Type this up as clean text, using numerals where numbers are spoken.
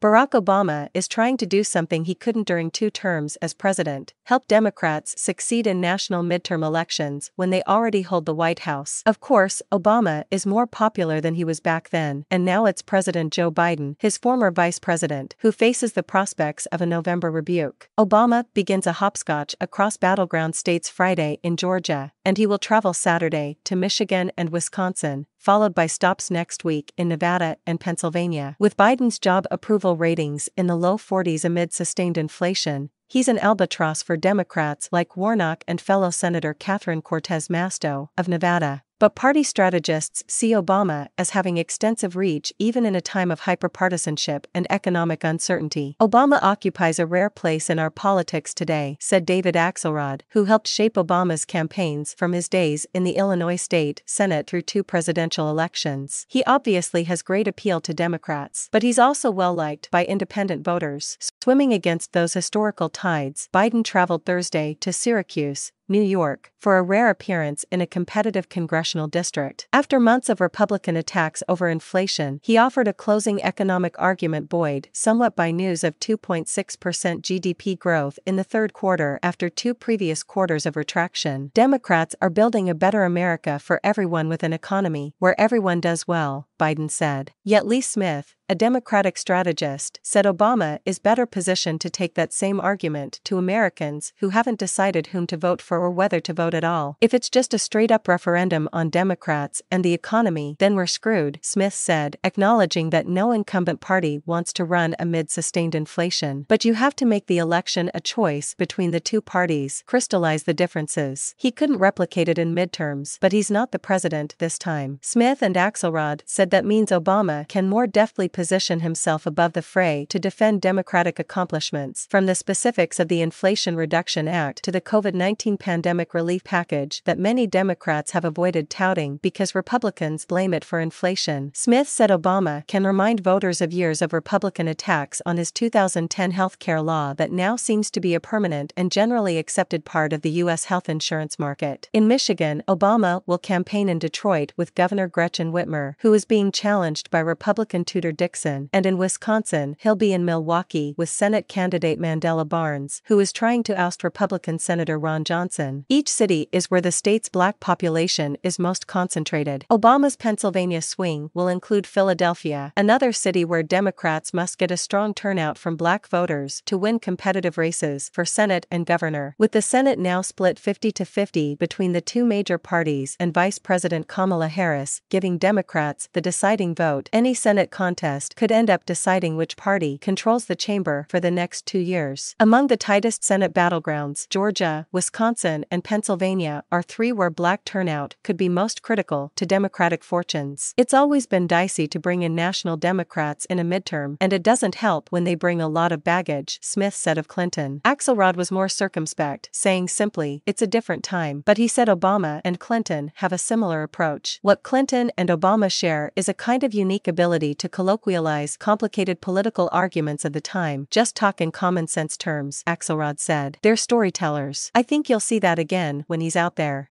Barack Obama is trying to do something he couldn't during 2 terms as president: help Democrats succeed in national midterm elections when they already hold the White House. Of course, Obama is more popular than he was back then, and now it's President Joe Biden, his former vice president, who faces the prospects of a November rebuke. Obama begins a hopscotch across battleground states Friday in Georgia, and he will travel Saturday to Michigan and Wisconsin, followed by stops next week in Nevada and Pennsylvania. With Biden's job approval ratings in the low 40s amid sustained inflation, he's an albatross for Democrats like Warnock and fellow Senator Catherine Cortez Masto of Nevada. But party strategists see Obama as having extensive reach even in a time of hyperpartisanship and economic uncertainty. Obama occupies a rare place in our politics today, said David Axelrod, who helped shape Obama's campaigns from his days in the Illinois State Senate through 2 presidential elections. He obviously has great appeal to Democrats, but he's also well-liked by independent voters. Swimming against those historical tides, Biden traveled Thursday to Syracuse, New York, for a rare appearance in a competitive congressional district. After months of Republican attacks over inflation, he offered a closing economic argument buoyed somewhat by news of 2.6% GDP growth in the third quarter after 2 previous quarters of retraction. Democrats are building a better America for everyone with an economy where everyone does well, Biden said. Yet Lee Smith, a Democratic strategist, said Obama is better positioned to take that same argument to Americans who haven't decided whom to vote for or whether to vote at all. If it's just a straight-up referendum on Democrats and the economy, then we're screwed, Smith said, acknowledging that no incumbent party wants to run amid sustained inflation. But you have to make the election a choice between the 2 parties, crystallize the differences. He couldn't replicate it in midterms, but he's not the president this time. Smith and Axelrod said that means Obama can more deftly position himself above the fray to defend Democratic accomplishments, from the specifics of the Inflation Reduction Act to the COVID-19 pandemic relief package that many Democrats have avoided touting because Republicans blame it for inflation. Smith said Obama can remind voters of years of Republican attacks on his 2010 health care law that now seems to be a permanent and generally accepted part of the U.S. health insurance market. In Michigan, Obama will campaign in Detroit with Governor Gretchen Whitmer, who is being challenged by Republican Tudor Dixon, and in Wisconsin, he'll be in Milwaukee with Senate candidate Mandela Barnes, who is trying to oust Republican Senator Ron Johnson. Each city is where the state's black population is most concentrated. Obama's Pennsylvania swing will include Philadelphia, another city where Democrats must get a strong turnout from black voters to win competitive races for Senate and governor. With the Senate now split 50-50 between the 2 major parties and Vice President Kamala Harris giving Democrats the deciding vote, any Senate contest could end up deciding which party controls the chamber for the next 2 years. Among the tightest Senate battlegrounds, Georgia, Wisconsin, and Pennsylvania are 3 where black turnout could be most critical to Democratic fortunes. It's always been dicey to bring in national Democrats in a midterm, and it doesn't help when they bring a lot of baggage, Smith said of Clinton. Axelrod was more circumspect, saying simply, it's a different time. But he said Obama and Clinton have a similar approach. What Clinton and Obama share is a kind of unique ability to colloquialize complicated political arguments of the time. Just talk in common sense terms, Axelrod said. They're storytellers. I think you'll see that again when he's out there.